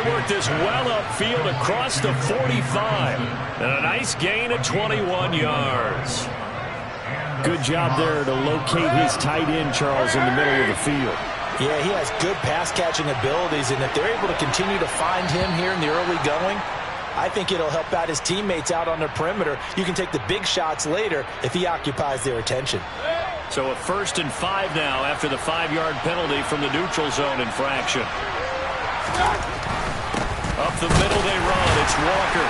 work this well upfield across the 45. And a nice gain of 21 yards. Good job there to locate his tight end, Charles, in the middle of the field. Yeah, he has good pass-catching abilities, and if they're able to continue to find him here in the early going, I think it'll help out his teammates out on the perimeter. You can take the big shots later if he occupies their attention. So a 1st and 5 now after the 5-yard penalty from the neutral zone infraction. Up the middle they run. It's Walker.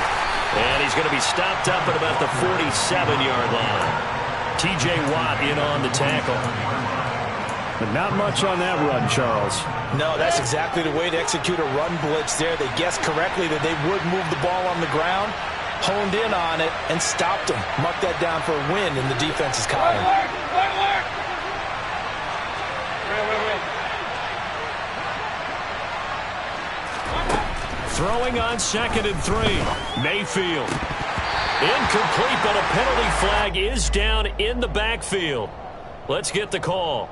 And he's going to be stopped up at about the 47-yard line. T.J. Watt in on the tackle. But not much on that run, Charles. No, that's exactly the way to execute a run blitz there. They guessed correctly that they would move the ball on the ground, honed in on it, and stopped them. Marked that down for a win in the defense's column. Throwing on 2nd and 3. Mayfield. Incomplete, but a penalty flag is down in the backfield. Let's get the call.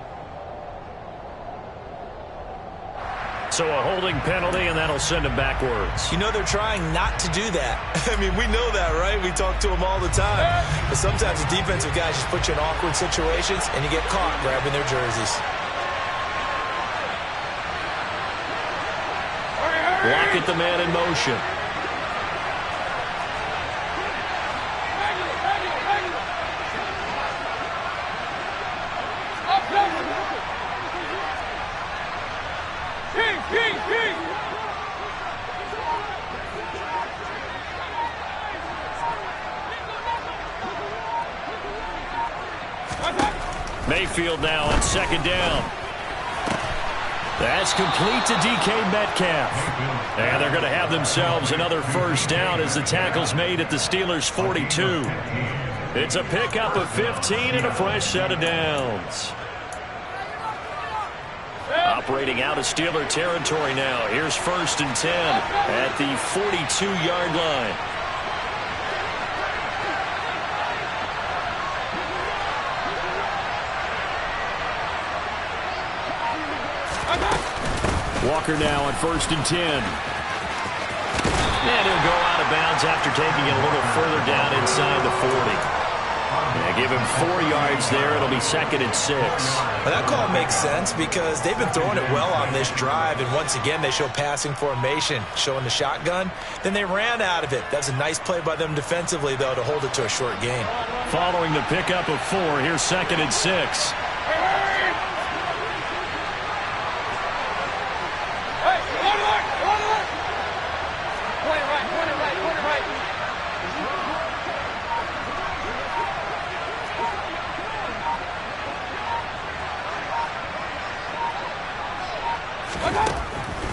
So a holding penalty, and that'll send him backwards. You know they're trying not to do that. I mean, we know that, right? We talk to them all the time. But sometimes the defensive guys just put you in awkward situations, and you get caught grabbing their jerseys. Lockett, the man in motion. Mayfield now on 2nd down. That's complete to DK Metcalf. And they're going to have themselves another 1st down as the tackle's made at the Steelers' 42. It's a pickup of 15 and a fresh set of downs. Operating out of Steeler territory now. Here's 1st and 10 at the 42-yard line. Walker now on 1st and 10. And he'll go out of bounds after taking it a little further down inside the 40. Yeah, give him 4 yards there. It'll be 2nd and 6. Well, that call makes sense because they've been throwing it well on this drive, and once again they show passing formation, showing the shotgun. Then they ran out of it. That's a nice play by them defensively, though, to hold it to a short gain. Following the pickup of 4, here's 2nd and 6.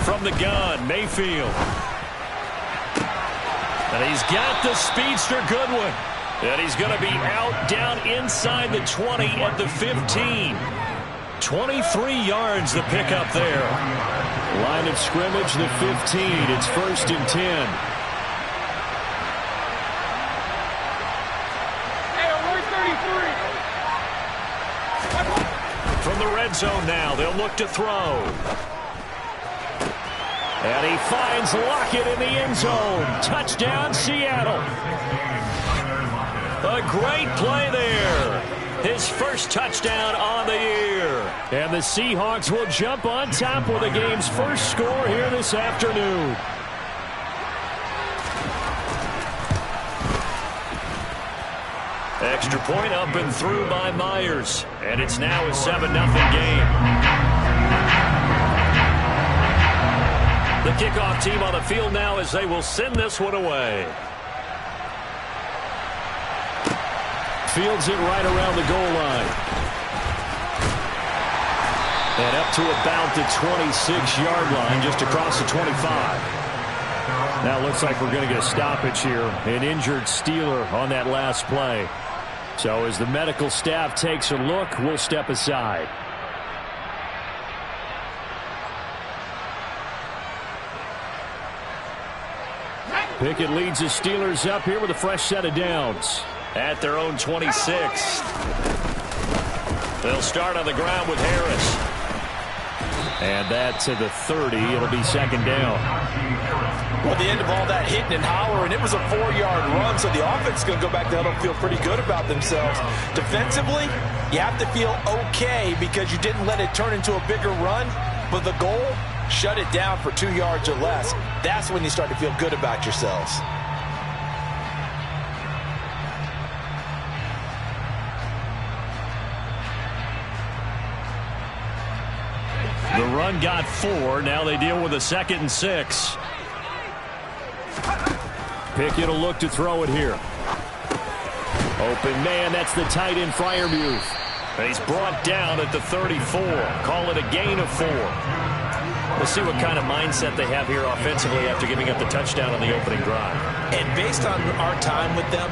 From the gun, Mayfield. And he's got the speedster Goodwin. And he's going to be out down inside the 20 at the 15. 23 yards the pickup there. Line of scrimmage, the 15. It's 1st and 10. From the red zone now, they'll look to throw. And he finds Lockett in the end zone. Touchdown, Seattle. A great play there. His first touchdown on the year. And the Seahawks will jump on top with the game's first score here this afternoon. Extra point up and through by Myers. And it's now a 7-0 game. The kickoff team on the field now as they will send this one away. Fields it right around the goal line. And up to about the 26-yard line, just across the 25. Now it looks like we're going to get a stoppage here. An injured Steeler on that last play. So as the medical staff takes a look, we'll step aside. Pickett leads the Steelers up here with a fresh set of downs. At their own 26. They'll start on the ground with Harris. And that to the 30. It'll be 2nd down. Well, the end of all that hitting and hollering, it was a 4-yard run, so the offense is going to go back there and feel pretty good about themselves. Defensively, you have to feel okay because you didn't let it turn into a bigger run, but the goal, shut it down for 2 yards or less. That's when you start to feel good about yourselves. The run got 4. Now they deal with a 2nd and 6. Pickett will look to throw it here. Open man, that's the tight end Freiermuth. He's brought down at the 34. Call it a gain of 4. We'll see what kind of mindset they have here offensively after giving up the touchdown on the opening drive. And based on our time with them,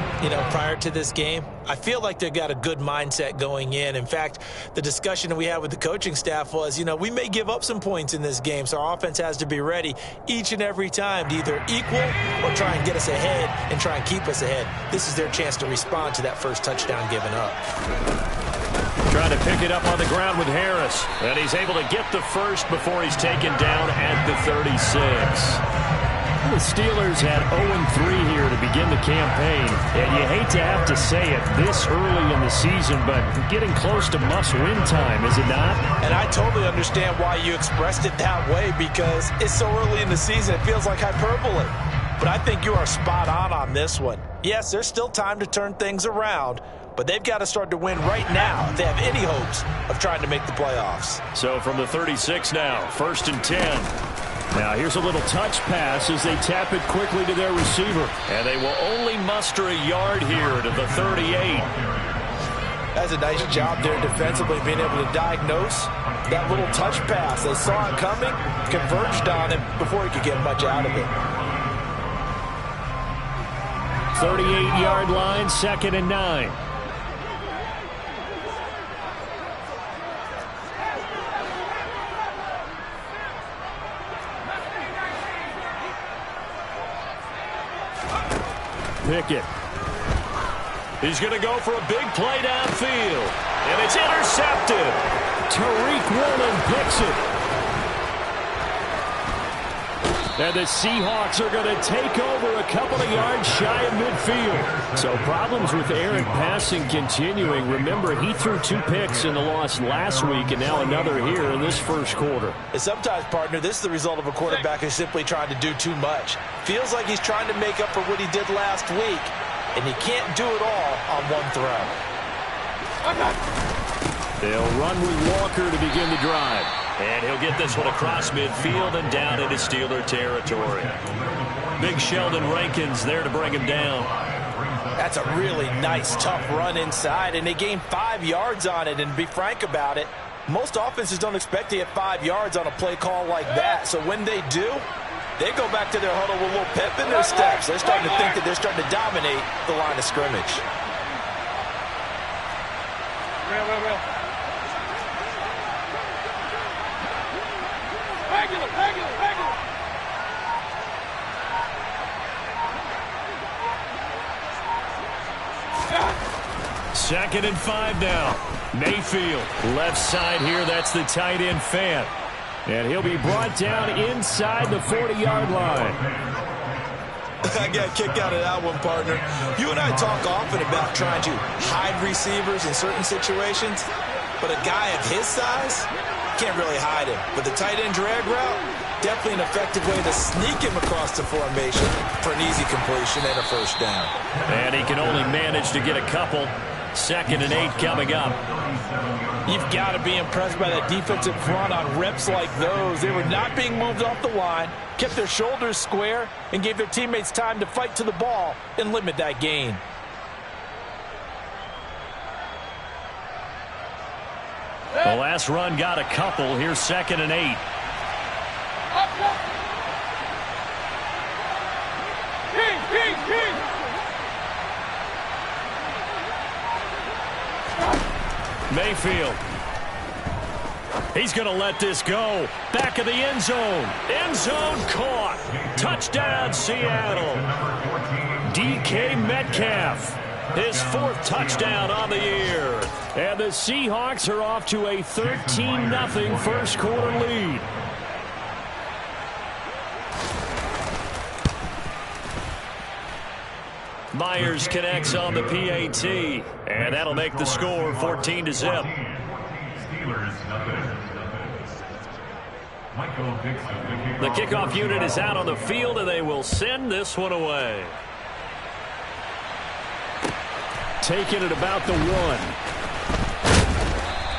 prior to this game, I feel like they've got a good mindset going in. In fact, the discussion that we had with the coaching staff was, we may give up some points in this game, so our offense has to be ready each and every time to either equal or try and get us ahead and try and keep us ahead. This is their chance to respond to that first touchdown given up. Trying to pick it up on the ground with Harris. And he's able to get the first before he's taken down at the 36. The Steelers had 0-3 here to begin the campaign. And you hate to have to say it this early in the season, but getting close to must-win time, is it not? And I totally understand why you expressed it that way, because it's so early in the season, it feels like hyperbole. But I think you are spot on this one. Yes, there's still time to turn things around, but they've got to start to win right now if they have any hopes of trying to make the playoffs. So from the 36 now, 1st and 10. Now here's a little touch pass as they tap it quickly to their receiver. And they will only muster a yard here to the 38. That's a nice job there defensively, being able to diagnose that little touch pass. They saw it coming, converged on it before he could get much out of it. 38-yard line, 2nd and 9. Pickett. He's going to go for a big play downfield. And it's intercepted. Tariq Woolen picks it. And the Seahawks are going to take over a couple of yards shy of midfield. So problems with errant passing continuing. Remember, he threw 2 picks in the loss last week and now another here in this first quarter. And sometimes, partner, this is the result of a quarterback who's simply trying to do too much. Feels like he's trying to make up for what he did last week, and he can't do it all on one throw. They'll run with Walker to begin the drive. And he'll get this one across midfield and down into Steeler territory. Big Sheldon Rankins there to bring him down. That's a really nice, tough run inside, and they gained 5 yards on it. And to be frank about it, most offenses don't expect to get 5 yards on a play call like that. So when they do, they go back to their huddle with a little pep in their steps. They're starting to think that they're starting to dominate the line of scrimmage. Second and 5 now. Mayfield, left side here. That's the tight end Fant. And he'll be brought down inside the 40-yard line. I got kicked out of that one, partner. You and I talk often about trying to hide receivers in certain situations, but a guy of his size can't really hide him. But the tight end drag route, definitely an effective way to sneak him across the formation for an easy completion and a first down. And he can only manage to get a couple. 2nd and 8 coming up. You've got to be impressed by that defensive front on reps like those. They were not being moved off the line, kept their shoulders square, and gave their teammates time to fight to the ball and limit that gain. The last run got a couple. Here's 2nd and 8. Mayfield. He's going to let this go. Back of the end zone. End zone caught. Touchdown, Seattle. DK Metcalf. His 4th touchdown on the year. And the Seahawks are off to a 13-0 first quarter lead. Myers connects on the PAT, and that'll make the score 14-0. The kickoff unit is out on the field, and they will send this one away. Taking it about the 1.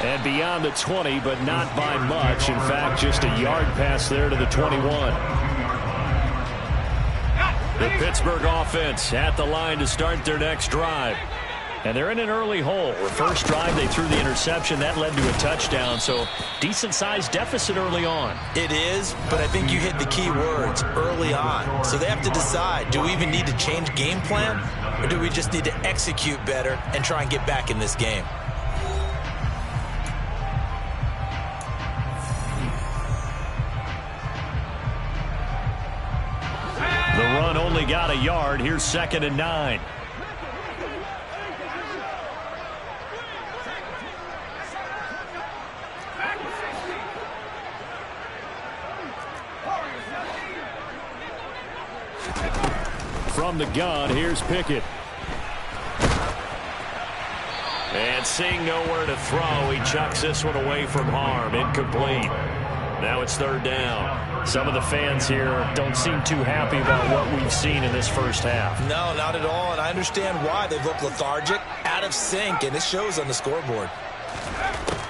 And beyond the 20, but not by much. In fact, just a yard pass there to the 21. The Pittsburgh offense at the line to start their next drive. And they're in an early hole. The first drive, they threw the interception. That led to a touchdown, so decent-sized deficit early on. It is, but I think you hit the key words, early on. So they have to decide, do we even need to change game plan, or do we just need to execute better and try and get back in this game? The run only got a yard. Here's 2nd and 9. From the gun, here's Pickett. And seeing nowhere to throw, he chucks this one away from harm. Incomplete. Now it's 3rd down. Some of the fans here don't seem too happy about what we've seen in this first half. No, not at all, and I understand why. They've looked lethargic, out of sync, and it shows on the scoreboard.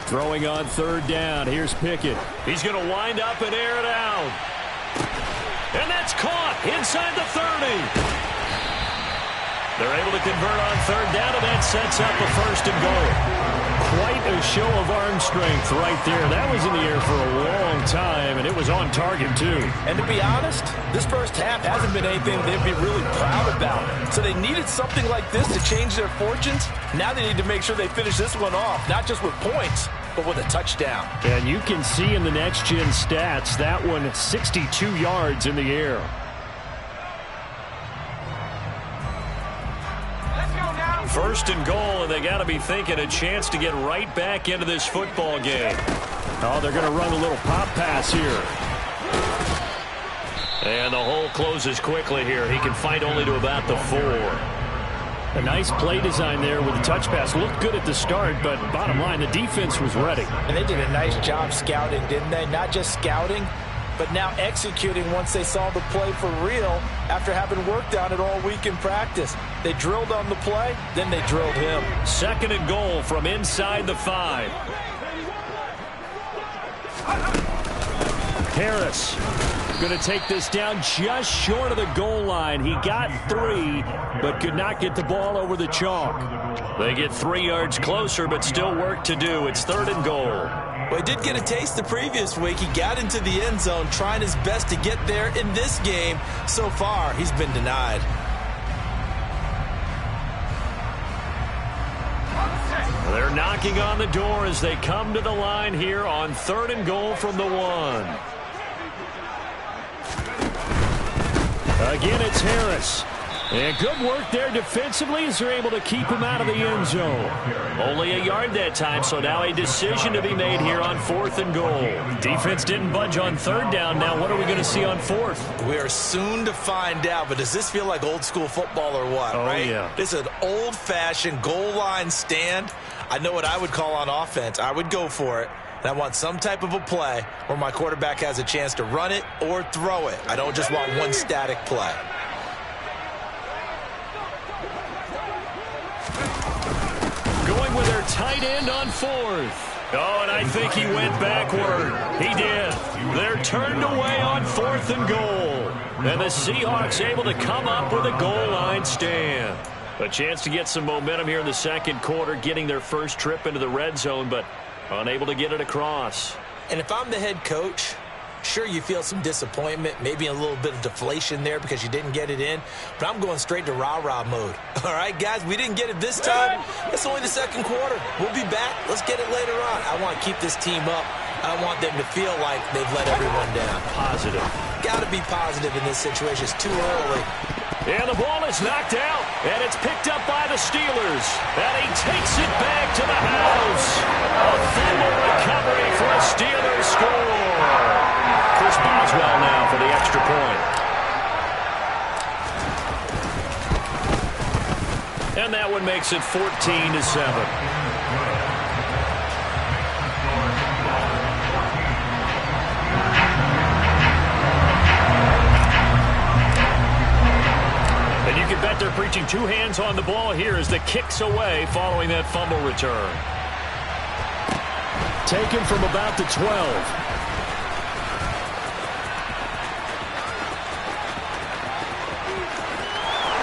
Throwing on 3rd down, here's Pickett. He's going to wind up and air it out. And that's caught inside the 30. They're able to convert on 3rd down, and that sets up a 1st and goal. Quite a show of arm strength right there. That was in the air for a long time, and it was on target, too. And to be honest, this first half hasn't been anything they'd be really proud about. So they needed something like this to change their fortunes. Now they need to make sure they finish this one off, not just with points, but with a touchdown. And you can see in the next-gen stats, that one 62 yards in the air. First and goal, and they got to be thinking a chance to get right back into this football game. Oh, they're going to run a little pop pass here. And the hole closes quickly here. He can fight only to about the 4. A nice play design there with the touch pass. Looked good at the start, but bottom line, the defense was ready. And they did a nice job scouting, didn't they? Not just scouting, but now executing once they saw the play for real after having worked on it all week in practice. They drilled on the play, then they drilled him. 2nd and goal from inside the 5. Harris going to take this down just short of the goal line. He got 3, but could not get the ball over the chalk. They get 3 yards closer, but still work to do. It's 3rd and goal. Well, he did get a taste the previous week. He got into the end zone trying his best to get there in this game. So far, he's been denied. They're knocking on the door as they come to the line here on 3rd and goal from the 1. Again, it's Harris. And good work there defensively as they're able to keep him out of the end zone. Only a yard that time, so now a decision to be made here on 4th and goal. Defense didn't budge on 3rd down. Now what are we going to see on 4th? We are soon to find out, but does this feel like old school football or what, right? Yeah. This is an old-fashioned goal line stand. I know what I would call on offense. I would go for it. And I want some type of a play where my quarterback has a chance to run it or throw it. I don't just want one static play. Going with their tight end on 4th. Oh, and I think he went backward. He did. They're turned away on 4th and goal. And the Seahawks able to come up with a goal line stand. A chance to get some momentum here in the 2nd quarter, getting their first trip into the red zone, but unable to get it across. And if I'm the head coach, sure, you feel some disappointment, maybe a little bit of deflation there because you didn't get it in, but I'm going straight to rah-rah mode. All right, guys, we didn't get it this time. It's only the 2nd quarter. We'll be back. Let's get it later on. I want to keep this team up. I want them to feel like they've let everyone down. Positive. Got to be positive in this situation. It's too early. And the ball is knocked out, and it's picked up by the Steelers. And he takes it back to the house. A fumble recovery for a Steelers score. Chris Boswell now for the extra point. And that one makes it 14-7. And you can bet they're preaching two hands on the ball here as the kick's away following that fumble return. Taken from about the 12.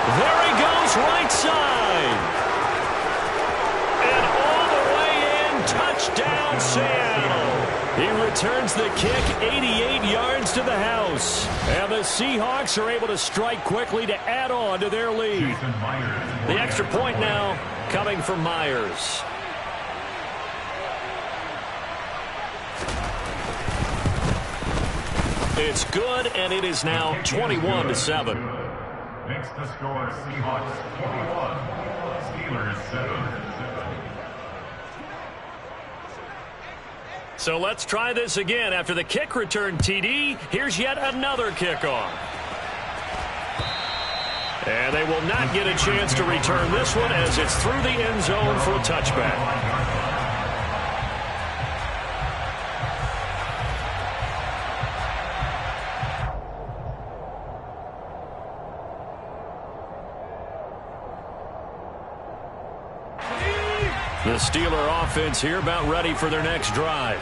There he goes, right side. And all the way in, touchdown Seattle. He returns the kick 88 yards to the house. And the Seahawks are able to strike quickly to add on to their lead. The extra point now coming from Myers. It's good, and it is now 21-7. Next to score, Seahawks 21, Steelers 7. So let's try this again. After the kick return TD, here's yet another kickoff. And they will not get a chance to return this one as it's through the end zone for a touchback. The Steeler offense here about ready for their next drive.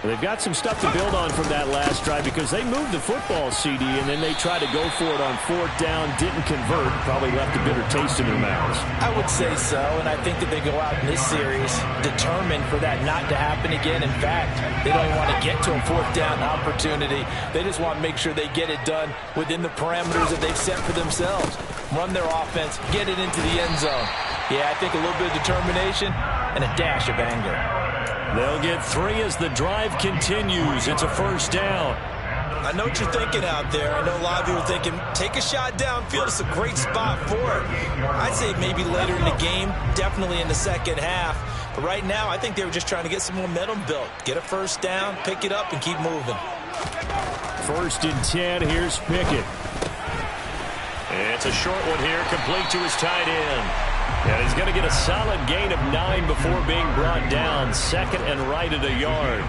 They've got some stuff to build on from that last drive because they moved the football, CD, and then they tried to go for it on fourth down, didn't convert, probably left a bitter taste in their mouths. I would say so, and I think that they go out in this series determined for that not to happen again. In fact, they don't want to get to a fourth down opportunity. They just want to make sure they get it done within the parameters that they've set for themselves. Run their offense, get it into the end zone. Yeah, I think a little bit of determination and a dash of anger. They'll get 3 as the drive continues. It's a first down. I know what you're thinking out there. I know a lot of you are thinking, take a shot downfield. It's a great spot for it. I'd say maybe later in the game, definitely in the second half. But right now, I think they were just trying to get some momentum built. Get a first down, pick it up, and keep moving. 1st and 10. Here's Pickett. It's a short one here, complete to his tight end. And he's going to get a solid gain of 9 before being brought down. Second and right at a yard.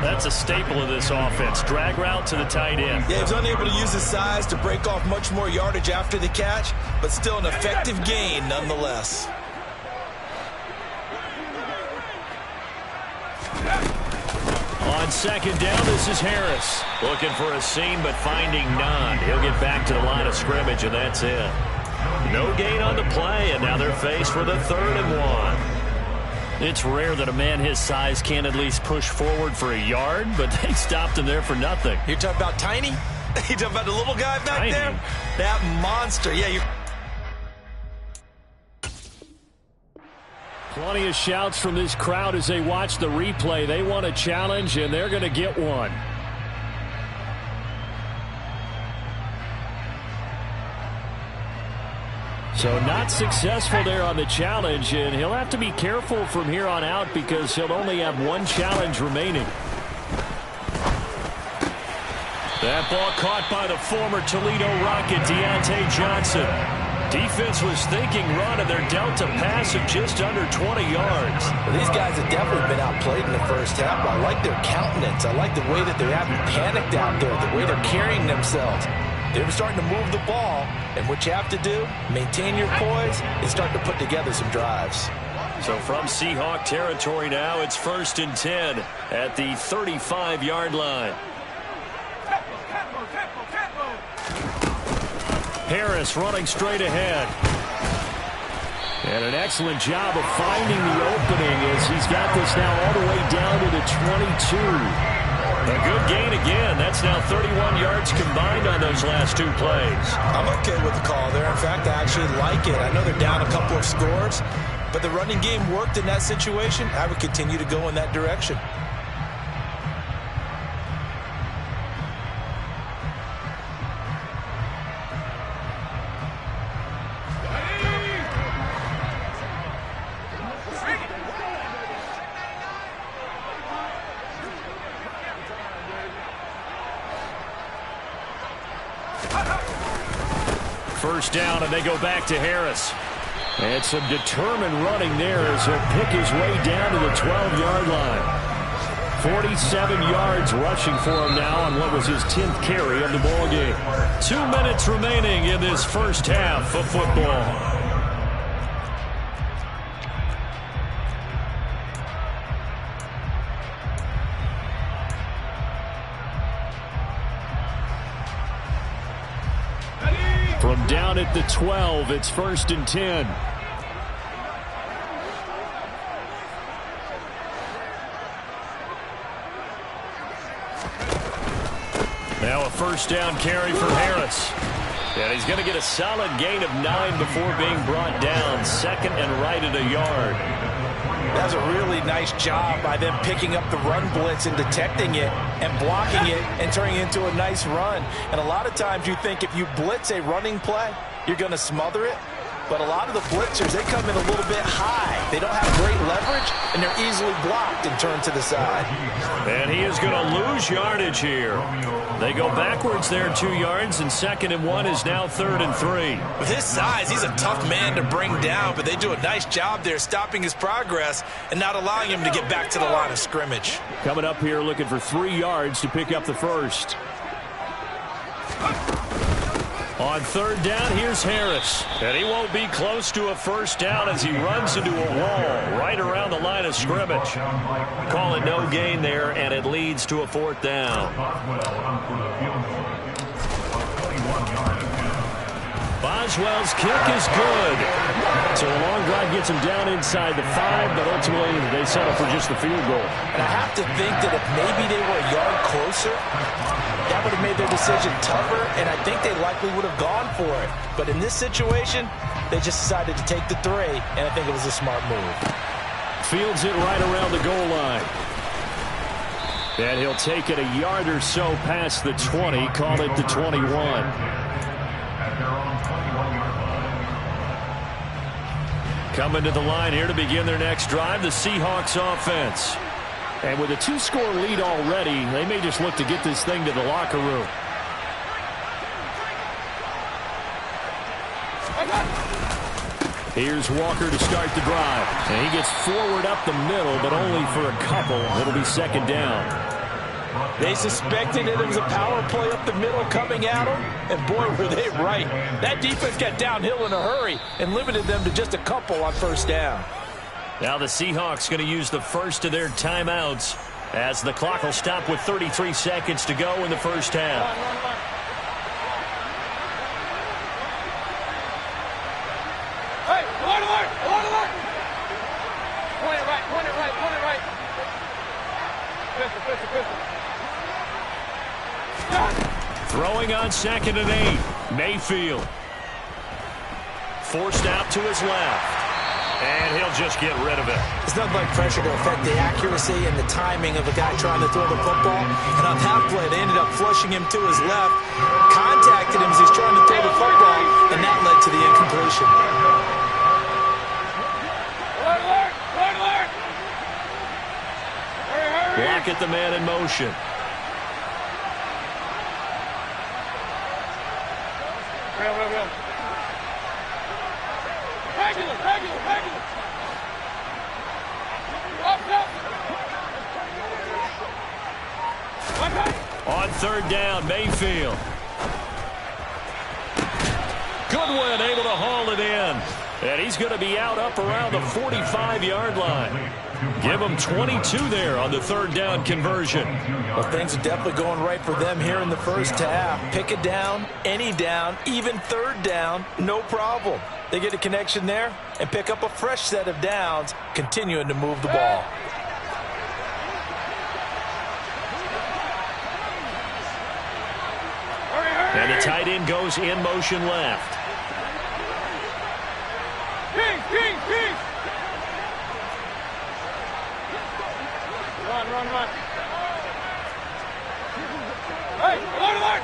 That's a staple of this offense. Drag route to the tight end. Yeah, he's unable to use his size to break off much more yardage after the catch, but still an effective gain nonetheless. On second down, this is Harris. Looking for a seam, but finding none. He'll get back to the line of scrimmage, and that's it. No gain on the play, and now they're faced with a 3rd and 1. It's rare that a man his size can't at least push forward for a yard, but they stopped him there for nothing. You're talking about Tiny? You're talking about the little guy back Tiny. there? That monster. Yeah, you're... Plenty of shouts from this crowd as they watch the replay. They want a challenge, and they're going to get one. So not successful there on the challenge, and he'll have to be careful from here on out because he'll only have one challenge remaining. That ball caught by the former Toledo Rocket, Deontay Johnson. Defense was thinking run, and they're dealt a pass of just under 20 yards. Well, these guys have definitely been outplayed in the first half. I like their countenance. I like the way that they haven't panicked out there, the way they're carrying themselves. They're starting to move the ball, and what you have to do, maintain your poise, and start to put together some drives. So from Seahawk territory now, it's 1st and 10 at the 35-yard line. Harris running straight ahead. And an excellent job of finding the opening as he's got this now all the way down to the 22. A good gain again. That's now 31 yards combined on those last 2 plays. I'm okay with the call there. In fact, I actually like it. I know they're down a couple of scores, but the running game worked in that situation. I would continue to go in that direction. First down, and they go back to Harris. And some determined running there as he'll pick his way down to the 12-yard line. 47 yards rushing for him now on what was his 10th carry of the ball game. 2 minutes remaining in this first half of football. From down at the 12, it's 1st and 10. Now a first down carry for Harris. And he's going to get a solid gain of 9 before being brought down. 2nd and right at a yard. That was a really nice job by them picking up the run blitz and detecting it and blocking it and turning it into a nice run. And a lot of times you think if you blitz a running play, you're going to smother it. But a lot of the blitzers, they come in a little bit high. They don't have great leverage, and they're easily blocked and turned to the side. And he is going to lose yardage here. They go backwards there 2 yards, and 2nd and 1 is now 3rd and 3. With his size, he's a tough man to bring down, but they do a nice job there stopping his progress and not allowing him to get back to the line of scrimmage. Coming up here looking for 3 yards to pick up the first. On 3rd down, here's Harris. And he won't be close to a first down as he runs into a wall right around the line of scrimmage. Call it no gain there, and it leads to a 4th down. Boswell's kick is good. So a long drive gets him down inside the 5, but ultimately they settle for just the field goal. And I have to think that if maybe they were a yard closer, that would have made their decision tougher, and I think they likely would have gone for it. But in this situation, they just decided to take the 3, and I think it was a smart move. Fields it right around the goal line. And he'll take it a yard or so past the 20, call it the 21. Coming to the line here to begin their next drive, the Seahawks offense. And with a 2-score lead already, they may just look to get this thing to the locker room. Here's Walker to start the drive. And he gets forward up the middle, but only for a couple. It'll be 2nd down. They suspected that it was a power play up the middle coming at them, and boy, were they right. That defense got downhill in a hurry and limited them to just a couple on 1st down. Now the Seahawks going to use the first of their timeouts as the clock will stop with 33 seconds to go in the first half. Hey, point it right. Pistol. Throwing on 2nd and 8. Mayfield. Forced out to his left. And he'll just get rid of it. It's nothing like pressure to affect the accuracy and the timing of a guy trying to throw the football. And on that play, they ended up flushing him to his left, contacted him as he's trying to throw the football, and that led to the incompletion. Block at the man in motion. Regular. On 3rd down, Mayfield. Goodwin able to haul it in. And he's going to be out up around the 45-yard line. Give him 22 there on the 3rd down conversion. Well, things are definitely going right for them here in the first half. Pick a down, any down, even 3rd down, no problem. They get a connection there and pick up a fresh set of downs, continuing to move the ball. And the tight end goes in motion left. King. Run. Hey, alert.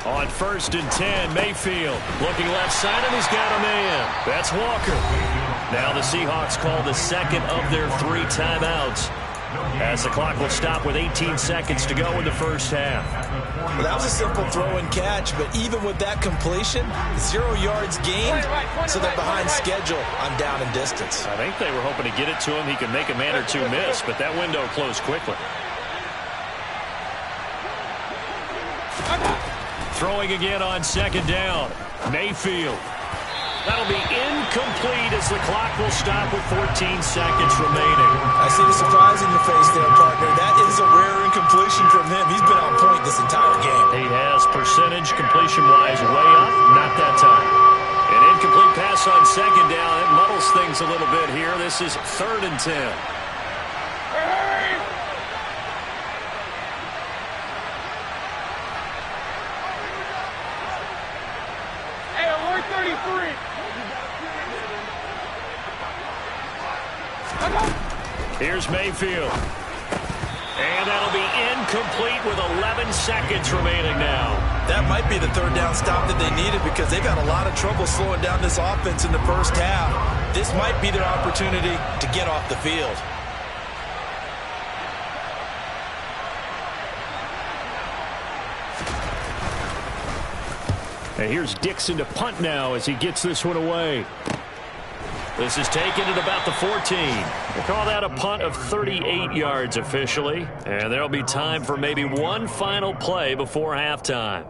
On 1st and 10, Mayfield looking left side, and he's got a man. That's Walker. Now the Seahawks call the 2nd of their 3 timeouts. as the clock will stop with 18 seconds to go in the first half. Well, that was a simple throw and catch, but even with that completion, 0 yards gained, so they're behind schedule on down and distance. I think they were hoping to get it to him. He could make a man or two miss, but that window closed quickly. Throwing again on second down. Mayfield. That'll be incomplete as the clock will stop with 14 seconds remaining. I see the surprise in your face there, partner. That is a rare incompletion from him. He's been on point this entire game. He has percentage completion-wise way up. Not that time. An incomplete pass on second down. It muddles things a little bit here. This is 3rd and 10. Hey, alert 33. Here's Mayfield. And that'll be incomplete with 11 seconds remaining now. That might be the 3rd down stop that they needed because they've had a lot of trouble slowing down this offense in the first half. This might be their opportunity to get off the field. And here's Dixon to punt now as he gets this one away. This is taken at about the 14. We'll call that a punt of 38 yards officially. And there'll be time for maybe one final play before halftime.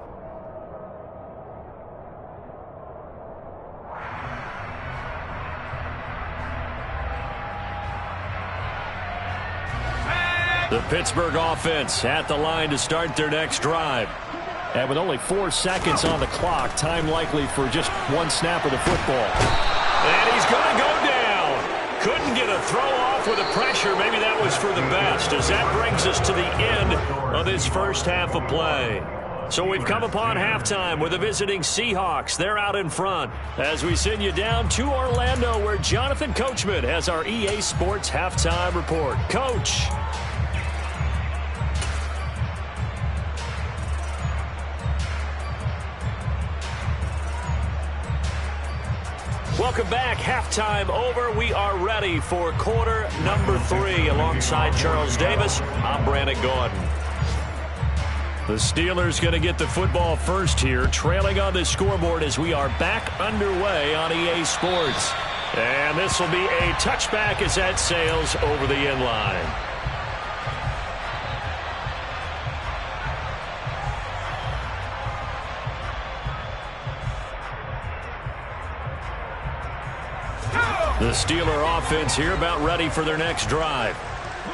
The Pittsburgh offense at the line to start their next drive. And with only 4 seconds on the clock, time likely for just one snap of the football. And he's going to go down. Couldn't get a throw off with the pressure. Maybe that was for the best, as that brings us to the end of this first half of play. So we've come upon halftime with the visiting Seahawks. They're out in front as we send you down to Orlando, where Jonathan Coachman has our EA Sports halftime report. Coach. Welcome back. Halftime over. We are ready for quarter number 3. Alongside Charles Davis, I'm Brandon Gordon. The Steelers going to get the football first here, trailing on the scoreboard as we are back underway on EA Sports. And this will be a touchback as that sails over the end line. The Steeler offense here about ready for their next drive.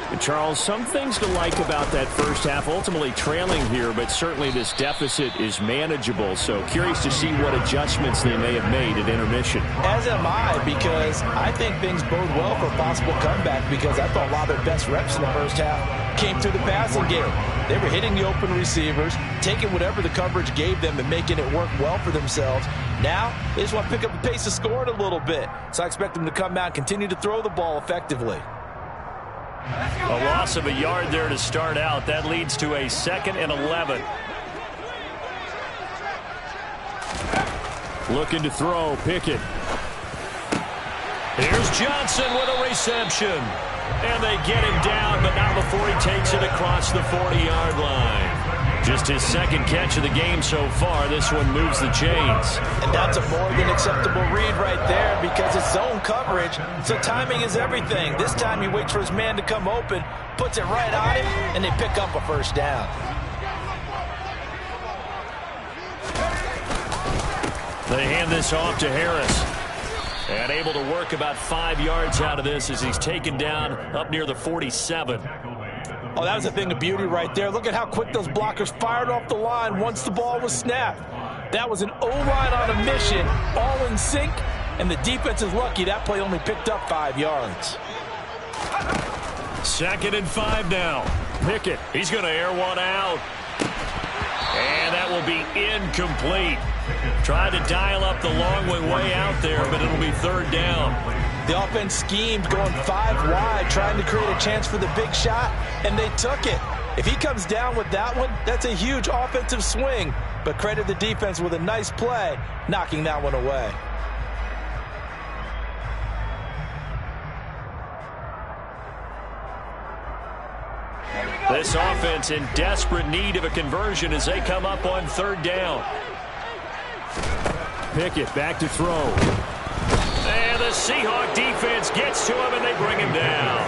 And Charles, some things to like about that first half. Ultimately trailing here, but certainly this deficit is manageable. So curious to see what adjustments they may have made at intermission. As am I, because I think things bode well for a possible comeback, because I thought a lot of their best reps in the first half came through the passing game. They were hitting the open receivers, taking whatever the coverage gave them and making it work well for themselves. Now, they just want to pick up the pace of scoring a little bit. So I expect them to come out and continue to throw the ball effectively. A loss of a yard there to start out. That leads to a 2nd and 11. Looking to throw, Pickett. Here's Johnson with a reception. And they get him down, but not before he takes it across the 40-yard line. Just his 2nd catch of the game so far. This one moves the chains. And that's a more than acceptable read right there, because it's zone coverage, so timing is everything. This time he waits for his man to come open, puts it right on him, and they pick up a first down. They hand this off to Harris. And able to work about 5 yards out of this as he's taken down up near the 47. Oh, that was a thing of beauty right there. Look at how quick those blockers fired off the line once the ball was snapped. That was an O-line on a mission, all in sync, and the defense is lucky that play only picked up 5 yards. 2nd and 5 now. Pickett, he's going to air one out. And that will be incomplete. Tried to dial up the long way out there, but it'll be 3rd down. The offense schemed going 5 wide, trying to create a chance for the big shot, and they took it. If he comes down with that one, that's a huge offensive swing. But credit the defense with a nice play, knocking that one away. This offense in desperate need of a conversion as they come up on 3rd down. Pickett back to throw. And the Seahawk defense gets to him, and they bring him down.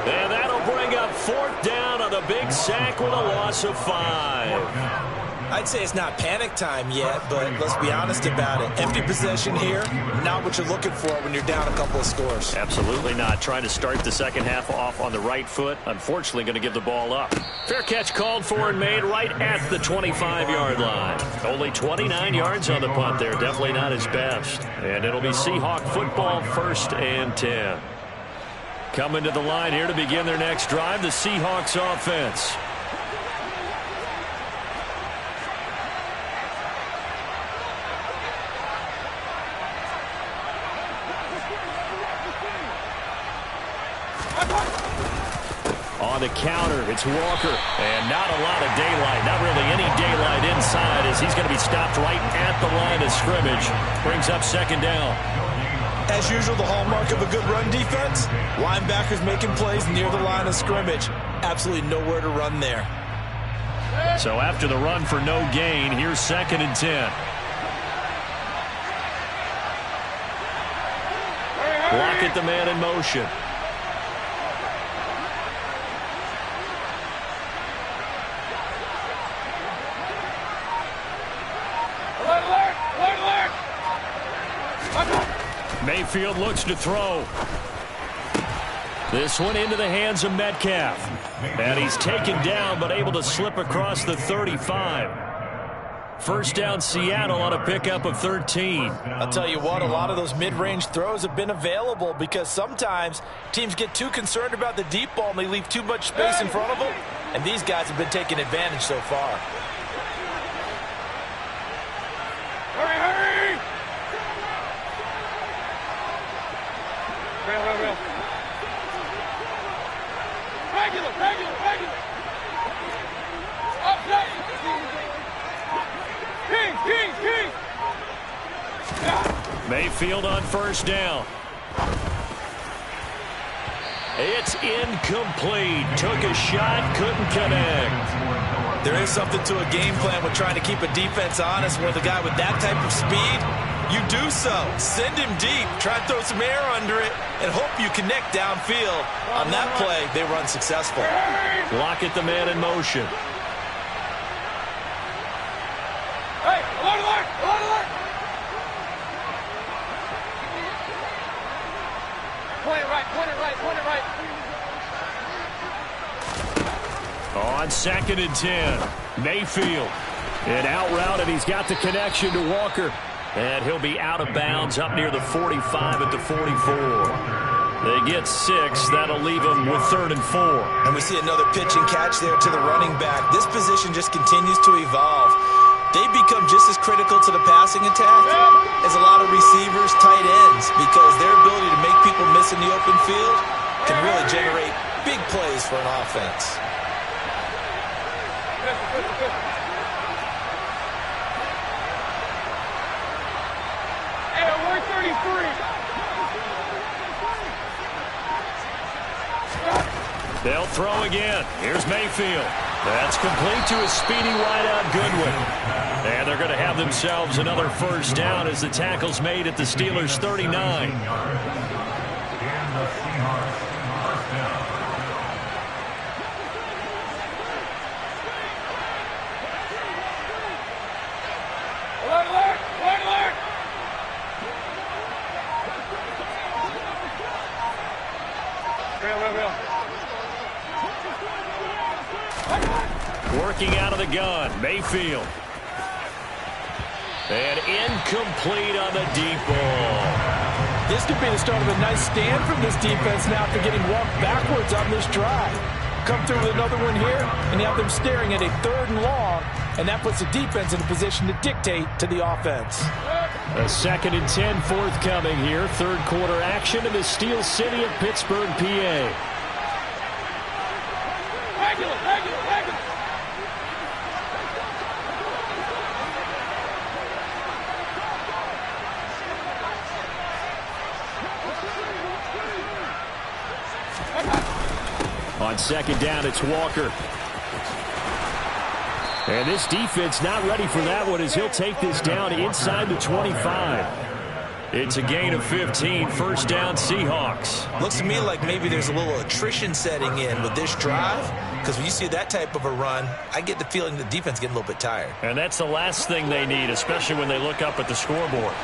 And that'll bring up 4th down on the big sack with a loss of 5. I'd say it's not panic time yet, but let's be honest about it. Empty possession here, not what you're looking for when you're down a couple of scores. Absolutely not. Trying to start the second half off on the right foot. Unfortunately, going to give the ball up. Fair catch called for and made right at the 25-yard line. Only 29 yards on the punt there. Definitely not his best. And it'll be Seahawk football, 1st and 10. Coming to the line here to begin their next drive, the Seahawks offense. On the counter, it's Walker. And not a lot of daylight, not really any daylight inside as he's going to be stopped right at the line of scrimmage. Brings up 2nd down. As usual, the hallmark of a good run defense, linebackers making plays near the line of scrimmage. Absolutely nowhere to run there. So after the run for no gain, here's 2nd and 10. Lockett the man in motion. Mayfield looks to throw. This one into the hands of Metcalf. And he's taken down but able to slip across the 35. 1st down Seattle on a pickup of 13. I'll tell you what, a lot of those mid-range throws have been available because sometimes teams get too concerned about the deep ball and they leave too much space in front of them. And these guys have been taking advantage so far. Hurry, hurry! Real. Regular. Up, King. Mayfield on 1st down. It's incomplete. Took a shot, couldn't connect. There is something to a game plan with trying to keep a defense honest with a guy with that type of speed. You do so. Send him deep. Try to throw some air under it and hope you connect downfield. On that play, they were unsuccessful. Lockett the man in motion. Hey, alert! Point it right. On 2nd and 10, Mayfield. And out route, and he's got the connection to Walker. And he'll be out of bounds up near the 45 at the 44. They get 6. That'll leave them with 3rd and 4. And we see another pitch and catch there to the running back. This position just continues to evolve. They become just as critical to the passing attack as a lot of receivers, tight ends, because their ability to make people miss in the open field can really generate big plays for an offense. Hey, alert 33! They'll throw again. Here's Mayfield. That's complete to a speedy wideout Goodwin. And they're going to have themselves another 1st down as the tackle's made at the Steelers' 39. Alert! Real. Working out of the gun, Mayfield. And incomplete on the deep ball. This could be the start of a nice stand from this defense now after getting walked backwards on this drive. Come through with another one here, and you have them staring at a 3rd and long, and that puts the defense in a position to dictate to the offense. A 2nd and 10 forthcoming here. 3rd quarter action in the Steel City of Pittsburgh, PA. Regular. On second down, it's Walker. And this defense not ready for that one as he'll take this down inside the 25. It's a gain of 15, first down Seahawks. Looks to me like maybe there's a little attrition setting in with this drive, because when you see that type of a run, I get the feeling the defense is getting a little bit tired. And that's the last thing they need, especially when they look up at the scoreboard.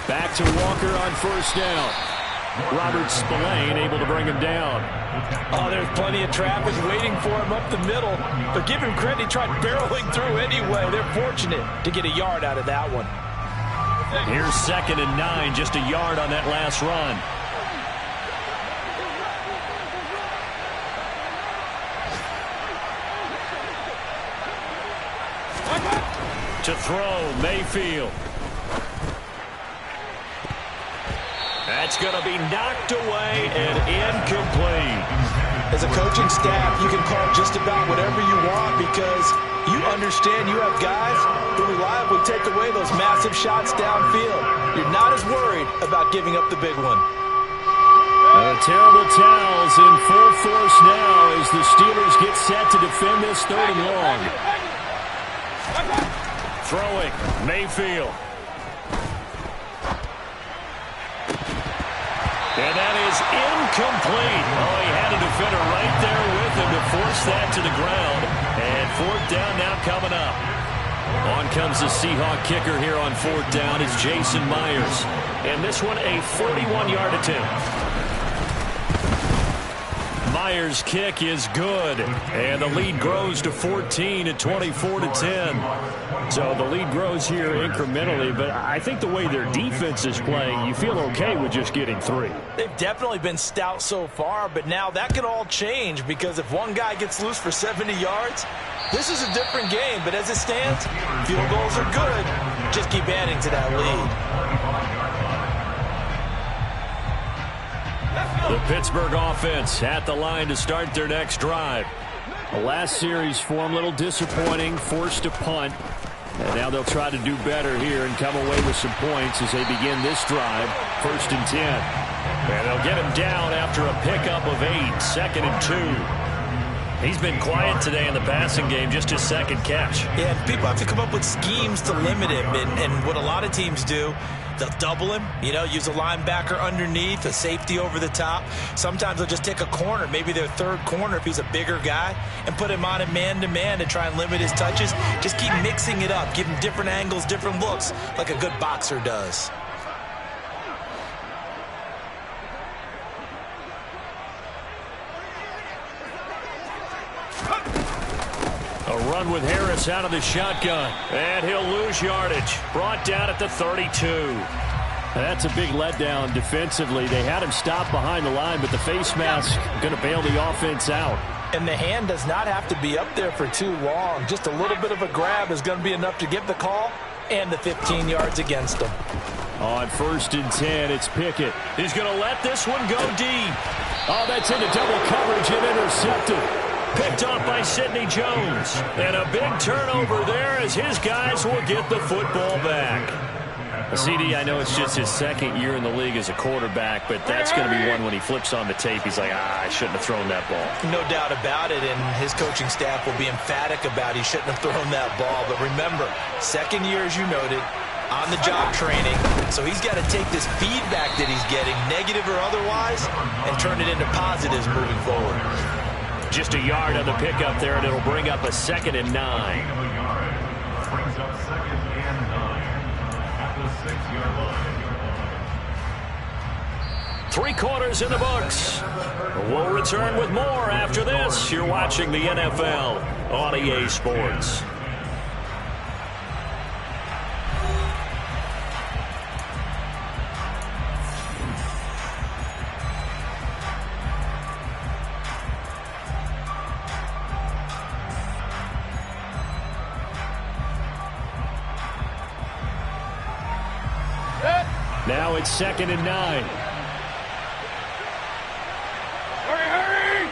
Back to Walker on first down. Robert Spillane able to bring him down. Oh, there's plenty of traffic waiting for him up the middle. But give him credit, he tried barreling through anyway. They're fortunate to get a yard out of that one. Here's 2nd and 9, just a yard on that last run. To throw, Mayfield. That's going to be knocked away and incomplete. As a coaching staff, you can call just about whatever you want because you understand you have guys who reliably take away those massive shots downfield. You're not as worried about giving up the big one. Terrible towels in full force now as the Steelers get set to defend this 3rd and long. Throwing, Mayfield. And that is incomplete. Oh, he had a defender right there with him to force that to the ground. And 4th down now coming up. On comes the Seahawk kicker here on 4th down. It's Jason Myers. And this one a 41-yard attempt. Myers' kick is good, and the lead grows to 14 at 24-10. So the lead grows here incrementally, but I think the way their defense is playing, you feel okay with just getting 3. They've definitely been stout so far, but now that could all change because if one guy gets loose for 70 yards, this is a different game. But as it stands, field goals are good. Just keep adding to that lead. The Pittsburgh offense at the line to start their next drive. The last series for them, a little disappointing, forced to punt. And now they'll try to do better here and come away with some points as they begin this drive, 1st and 10. And they'll get him down after a pickup of 8, 2nd and 2. He's been quiet today in the passing game, just his 2nd catch. Yeah, people have to come up with schemes to limit him, and what a lot of teams do, they'll double him, use a linebacker underneath, a safety over the top. Sometimes they'll just take a corner, maybe their 3rd corner if he's a bigger guy, and put him on a man-to-man to try and limit his touches. Just keep mixing it up, give him different angles, different looks, like a good boxer does. A run with Harris out of the shotgun, and he'll lose yardage. Brought down at the 32. That's a big letdown defensively. They had him stop behind the line, but the face mask going to bail the offense out. And the hand does not have to be up there for too long. Just a little bit of a grab is going to be enough to get the call and the 15 yards against them. On 1st and 10, it's Pickett. He's going to let this one go deep. Oh, that's into double coverage and intercepted. Picked off by Sidney Jones. And a big turnover there as his guys will get the football back. CD, I know it's just his 2nd year in the league as a quarterback, but that's going to be one when he flips on the tape. He's like, I shouldn't have thrown that ball. No doubt about it, and his coaching staff will be emphatic about he shouldn't have thrown that ball. But remember, 2nd year, as you noted, on-the-job training. So he's got to take this feedback that he's getting, negative or otherwise, and turn it into positives moving forward. Just a yard on the pickup there, and it'll bring up a 2nd and 9. Brings up 2nd and 9 at the 6-yard line. 3 quarters in the books. We'll return with more after this. You're watching the NFL on EA Sports. Now it's 2nd and 9. Hurry, hurry!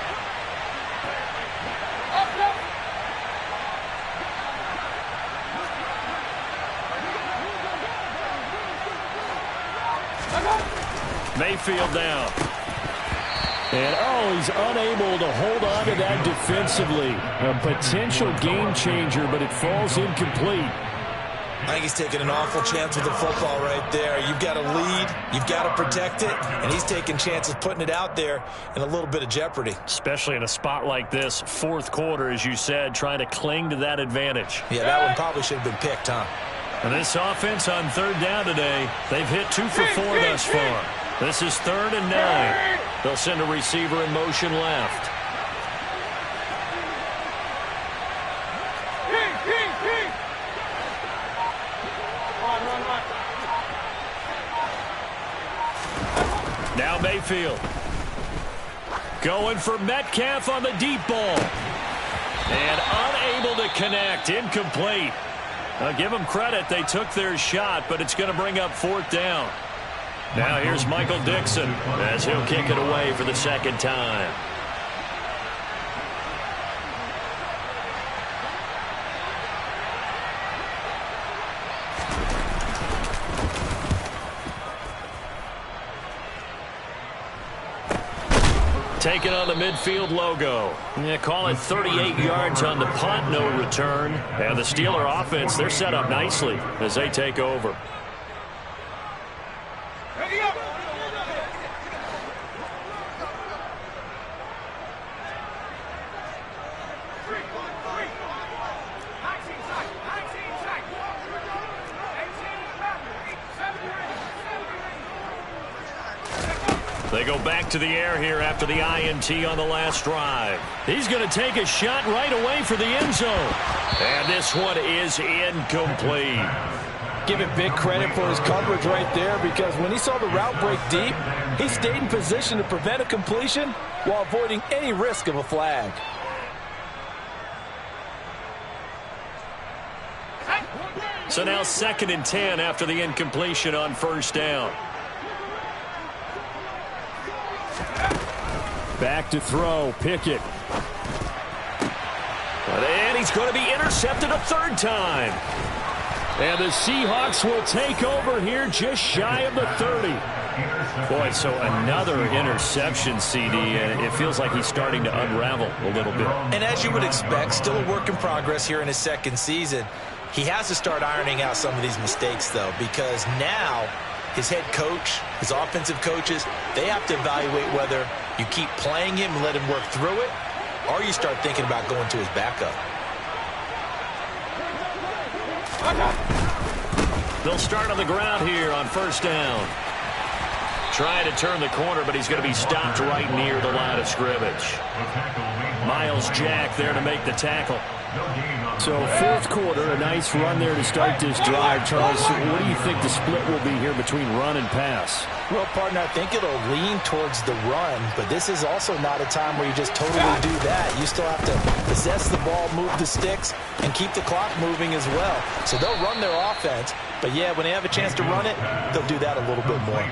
Mayfield down. And, oh, he's unable to hold on to that defensively. A potential game changer, but it falls incomplete. I think he's taking an awful chance with the football right there. You've got to lead, you've got to protect it, and he's taking chances putting it out there in a little bit of jeopardy. Especially in a spot like this, fourth quarter, as you said, trying to cling to that advantage. Yeah, that one probably should have been picked, huh? And this offense on third down today, they've hit 2 for 4 thus far. This is 3rd and 9. They'll send a receiver in motion left. Now Mayfield. Going for Metcalf on the deep ball. And unable to connect. Incomplete. I'll give them credit. They took their shot, but it's going to bring up 4th down. Now here's Michael Dixon as he'll kick it away for the 2nd time. Taking on the midfield logo. Yeah, call it 38 yards on the punt, no return. And the Steeler offense, they're set up nicely as they take over. They go back to the air here after the INT on the last drive. He's going to take a shot right away for the end zone. And this one is incomplete. Give him big credit for his coverage right there, because when he saw the route break deep, he stayed in position to prevent a completion while avoiding any risk of a flag. So now 2nd and 10 after the incompletion on 1st down. Back to throw, Pickett. And he's going to be intercepted a 3rd time. And the Seahawks will take over here just shy of the 30. Boy, so another interception, CD, and it feels like he's starting to unravel a little bit. And as you would expect, still a work in progress here in his 2nd season. He has to start ironing out some of these mistakes, though, because now his head coach, his offensive coaches, they have to evaluate whether you keep playing him and let him work through it, or you start thinking about going to his backup. They'll start on the ground here on 1st down. Trying to turn the corner, but he's going to be stopped right near the line of scrimmage. Miles Jack there to make the tackle. So 4th quarter, a nice run there to start this drive. Charles, what do you think the split will be here between run and pass? Well, partner, I think it'll lean towards the run, but this is also not a time where you just totally do that. You still have to possess the ball, move the sticks, and keep the clock moving as well. So they'll run their offense, but yeah, when they have a chance to run it, they'll do that a little bit more.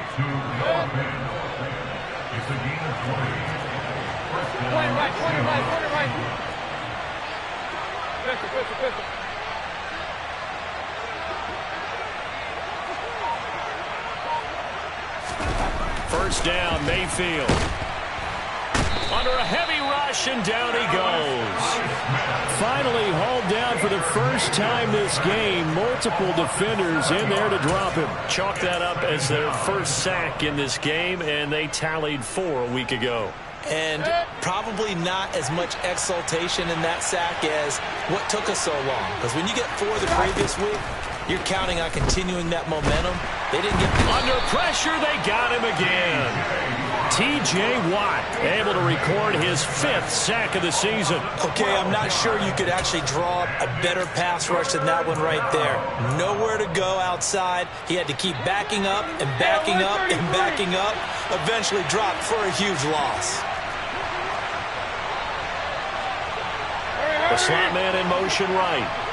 Point right. Pistol. First down, Mayfield. Under a heavy rush, and down he goes. Finally hauled down for the first time this game. Multiple defenders in there to drop him. Chalk that up as their first sack in this game, and they tallied 4 a week ago. And probably not as much exultation in that sack as what took us so long. Because when you get 4 the previous week, you're counting on continuing that momentum. They didn't get under pressure. They got him again. T.J. Watt able to record his 5th sack of the season. Okay, I'm not sure you could actually draw up a better pass rush than that one right there. Nowhere to go outside. He had to keep backing up and backing up and backing up. Eventually dropped for a huge loss. The slot man in motion right.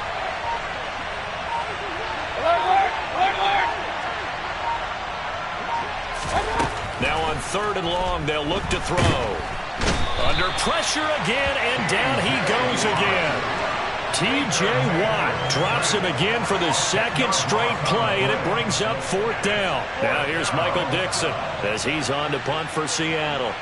Now on 3rd and long, they'll look to throw. Under pressure again, and down he goes again. T.J. Watt drops him again for the second straight play, and it brings up 4th down. Now here's Michael Dixon as he's on to punt for Seattle.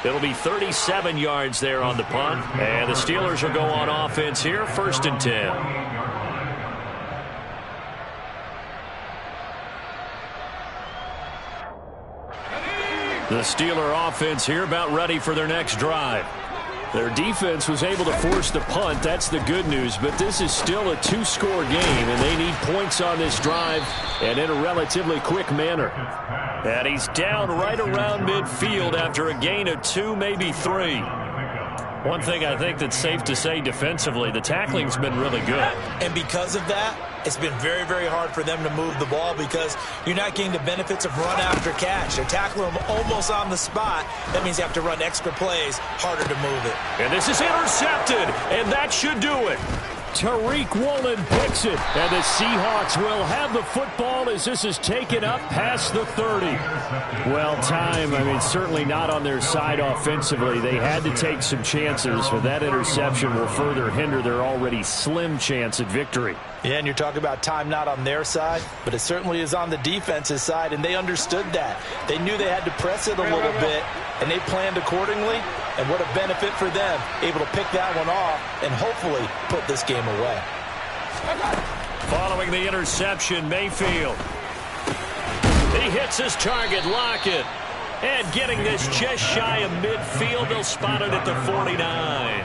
It'll be 37 yards there on the punt. And the Steelers will go on offense here, 1st and 10. The Steeler offense here about ready for their next drive. Their defense was able to force the punt. That's the good news. But this is still a 2-score game, and they need points on this drive and in a relatively quick manner. And he's down right around midfield after a gain of 2, maybe 3. One thing I think that's safe to say defensively, the tackling's been really good. And because of that, it's been very, very hard for them to move the ball because you're not getting the benefits of run after catch. They're tackling them almost on the spot. That means you have to run extra plays, harder to move it. And this is intercepted, and that should do it. Tariq Woolen picks it, and the Seahawks will have the football as this is taken up past the 30. Well, certainly not on their side offensively. They had to take some chances, but that interception will further hinder their already slim chance at victory. Yeah, and you're talking about time not on their side, but it certainly is on the defense's side, and they understood that. They knew they had to press it a little bit, and they planned accordingly, and what a benefit for them, able to pick that one off and hopefully put this game away. Following the interception, Mayfield. He hits his target, Lockett. And getting this just shy of midfield, they'll spot it at the 49.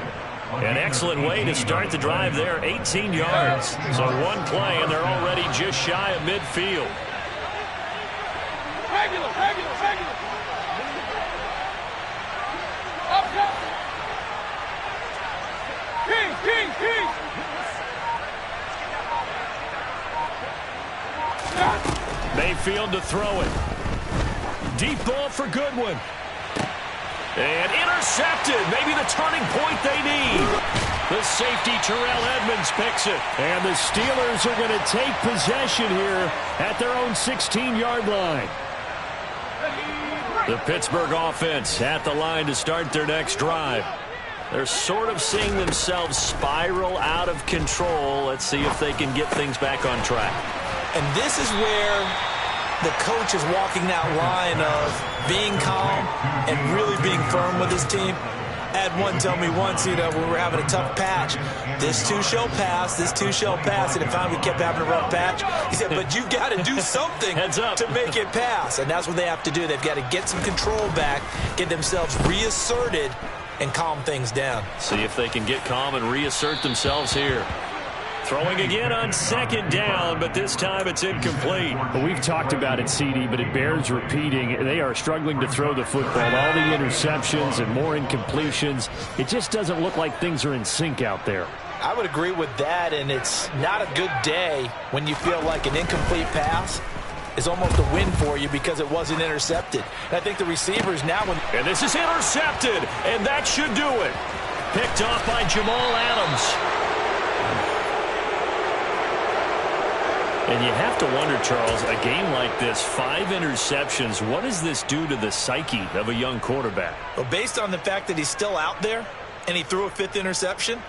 An excellent way to start the drive there, 18 yards. So one play, and they're already just shy of midfield. Regular. Up. King. Mayfield to throw it. Deep ball for Goodwin. And intercepted. Maybe the turning point they need. The safety, Terrell Edmonds, picks it. And the Steelers are going to take possession here at their own 16-yard line. The Pittsburgh offense at the line to start their next drive. They're sort of seeing themselves spiral out of control. Let's see if they can get things back on track. And this is where the coach is walking that line of being calm and really being firm with his team. I had one tell me once, when we were having a tough patch, this too shall pass, and it finally kept having a rough patch. He said, but you've got to do something to make it pass. And that's what they have to do. They've got to get some control back, get themselves reasserted, and calm things down. See if they can get calm and reassert themselves here. Throwing again on 2nd down, but this time it's incomplete. Well, we've talked about it, CD, but it bears repeating. They are struggling to throw the football. All the interceptions and more incompletions. It just doesn't look like things are in sync out there. I would agree with that, and it's not a good day when you feel like an incomplete pass is almost a win for you because it wasn't intercepted. And I think the receivers now... And this is intercepted, and that should do it. Picked off by Jamal Adams. And you have to wonder, Charles, a game like this, 5 interceptions, what does this do to the psyche of a young quarterback? Well, based on the fact that he's still out there and he threw a 5th interception,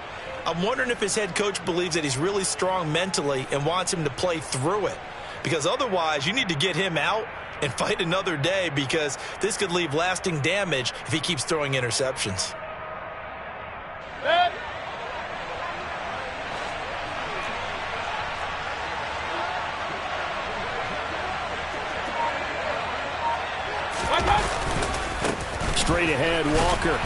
I'm wondering if his head coach believes that he's really strong mentally and wants him to play through it. Because otherwise, you need to get him out and fight another day because this could leave lasting damage if he keeps throwing interceptions. Straight ahead, Walker.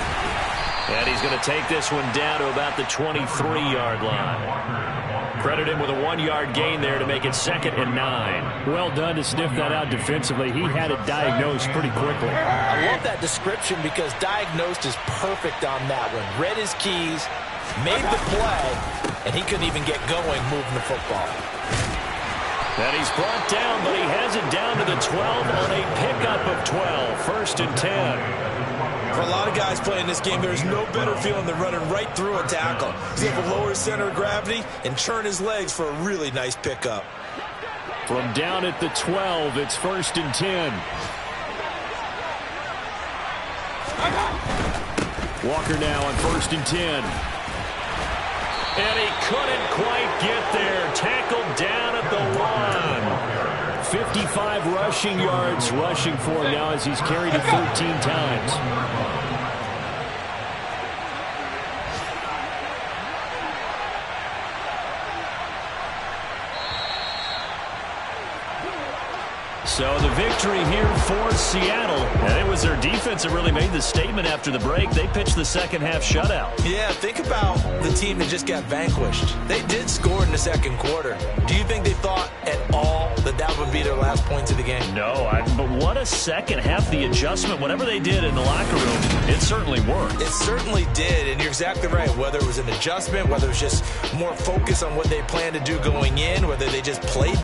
And he's going to take this one down to about the 23-yard line. Credit him with a 1-yard gain there to make it 2nd and 9. Well done to sniff that out defensively. He had it diagnosed pretty quickly. I love that description because diagnosed is perfect on that one. Read his keys, made the play, and he couldn't even get going moving the football. And he's brought down, but he has it down to the 12 on a pickup of 12. 1st and 10. For a lot of guys playing this game, there's no better feeling than running right through a tackle. He's able to lower his center of gravity and turn his legs for a really nice pickup. From down at the 12, it's 1st and 10. Walker now on 1st and 10. And he couldn't quite get there. Tackled down at the 1. 55 rushing yards rushing for him now as he's carried it 13 times. So the victory here for Seattle. And it was their defense that really made the statement after the break. They pitched the second half shutout. Yeah, think about the team that just got vanquished. They did score in the second quarter. Do you think they thought at all that that would be their last points of the game? No, but what a second half. The adjustment, whatever they did in the locker room, it certainly worked. It certainly did, and you're exactly right. Whether it was an adjustment, whether it was just more focus on what they planned to do going in, whether they just played